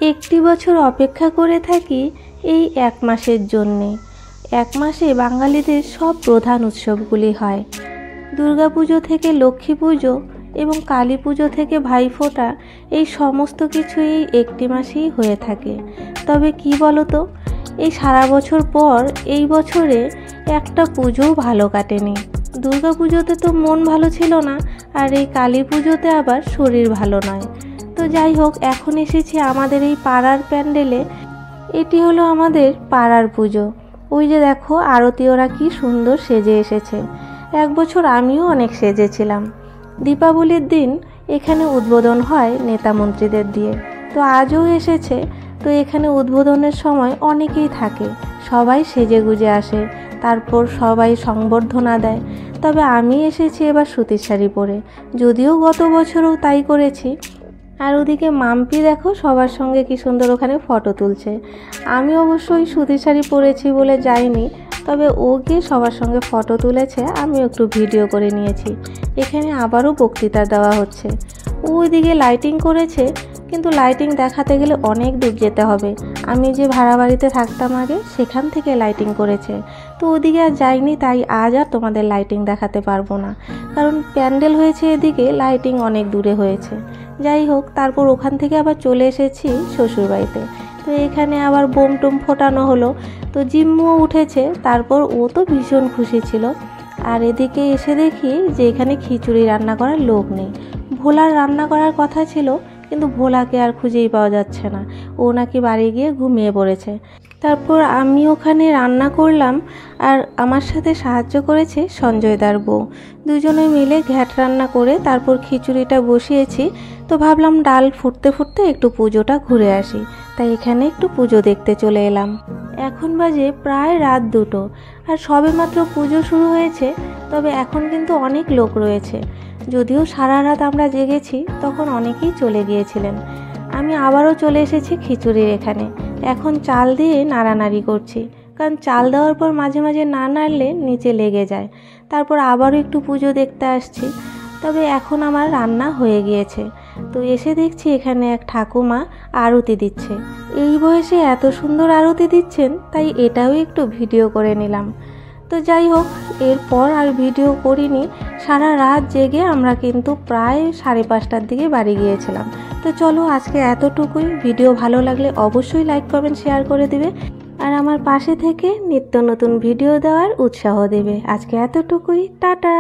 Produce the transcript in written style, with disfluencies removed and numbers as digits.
একটি বছর অপেক্ষা করে থাকি এই এক মাসের জন্যে। এক মাসে বাঙালিদের সব প্রধান উৎসবগুলি হয়। দুর্গাপুজো থেকে লক্ষ্মী পুজো এবং কালী পুজো থেকে ভাইফোঁটা, এই সমস্ত কিছু এই একটি মাসেই হয়ে থাকে। তবে কি বলো তো, এই সারা বছর পর এই বছরে একটা পুজোও ভালো কাটেনি। দুর্গাপুজোতে তো মন ভালো ছিল না, আর এই কালী পুজোতে আবার শরীর ভালো নয়। তো যাই হোক, এখন এসেছি আমাদের এই পাড়ার প্যান্ডেলে। এটি হলো আমাদের পাড়ার পুজো। ওই যে দেখো, আরতীয়রা কি সুন্দর সেজে এসেছে। এক বছর আমিও অনেক সেজেছিলাম। দীপাবলির দিন এখানে উদ্বোধন হয় নেতা মন্ত্রীদের দিয়ে। তো আজও এসেছে। তো এখানে উদ্বোধনের সময় অনেকেই থাকে, সবাই সেজে গুজে আসে, তারপর সবাই সংবর্ধনা দেয়। তবে আমি এসেছি এবার সুতির শাড়ি পরে, যদিও গত বছরও তাই করেছি। আর ওদিকে মাম্পি দেখো সবার সঙ্গে কি সুন্দর ওখানে ফটো তুলছে। আমি অবশ্যই সুতির শাড়ি পরেছি বলে যাইনি, তবে ও গিয়ে সবার সঙ্গে ফটো তুলেছে, আমিও একটু ভিডিও করে নিয়েছি। এখানে আবারও বক্তৃতা দেওয়া হচ্ছে। ওইদিকে লাইটিং করেছে, কিন্তু লাইটিং দেখাতে গেলে অনেক দূর যেতে হবে। আমি যে ভাড়া বাড়িতে থাকতাম আগে, সেখান থেকে লাইটিং করেছে। তো ওদিকে আর যাইনি, তাই আজ আর তোমাদের লাইটিং দেখাতে পারবো না, কারণ প্যান্ডেল হয়েছে এদিকে, লাইটিং অনেক দূরে হয়েছে। যাই হোক, তারপর ওখান থেকে আবার চলে এসেছি শ্বশুরবাড়িতে। তো এখানে আবার বোম টোম ফোটানো হলো। তো জিম্মুও উঠেছে, তারপর ও তো ভীষণ খুশি ছিল। আর এদিকে এসে দেখি যে এখানে খিচুড়ি রান্না করার লোক নেই। ভোলার রান্না করার কথা ছিল, কিন্তু ভোলাকে আর খুঁজেই পাওয়া যাচ্ছে না। ও নাকি বাড়ি গিয়ে ঘুমিয়ে পড়েছে। তারপর আমি ওখানে রান্না করলাম, আর আমার সাথে সাহায্য করেছে সঞ্জয়দার বউ। দুজনে মিলে ঘ্যাট রান্না করে তারপর খিচুড়িটা বসিয়েছি। তো ভাবলাম ডাল ফুটতে ফুটতে একটু পুজোটা ঘুরে আসি, তাই এখানে একটু পুজো দেখতে চলে এলাম। এখন বাজে প্রায় রাত 2টো, আর সবেমাত্র পুজো শুরু হয়েছে। তবে এখন কিন্তু অনেক লোক রয়েছে। যদিও সারা রাত আমরা জেগেছি, তখন অনেকেই চলে গিয়েছিলেন। আমি আবারও চলে এসেছি খিচুড়ির এখানে। এখন চাল দিয়ে নাড়ানাড়ি করছি, কারণ চাল দেওয়ার পর মাঝে মাঝে না নাড়লে নিচে লেগে যায়। তারপর আবারও একটু পুজো দেখতে আসছি। তবে এখন আমার রান্না হয়ে গিয়েছে। তো এসে দেখছি এখানে এক ঠাকুমা আরতি দিচ্ছে। এই বয়সে এত সুন্দর আরতি দিচ্ছেন, তাই এটাও একটু ভিডিও করে নিলাম। তো যাই হোক, এরপর আর ভিডিও করিনি। সারা রাত জেগে আমরা কিন্তু প্রায় 5:30টার দিকে বাড়ি গিয়েছিলাম। তো চলো, আজকে এতটুকুই। ভিডিও ভালো লাগলে অবশ্যই লাইক করবেন, শেয়ার করে দিবে, আর আমার পাশে থেকে নিত্য নতুন ভিডিও দেওয়ার উৎসাহ দেবে। আজকে এতটুকুই, টাটা।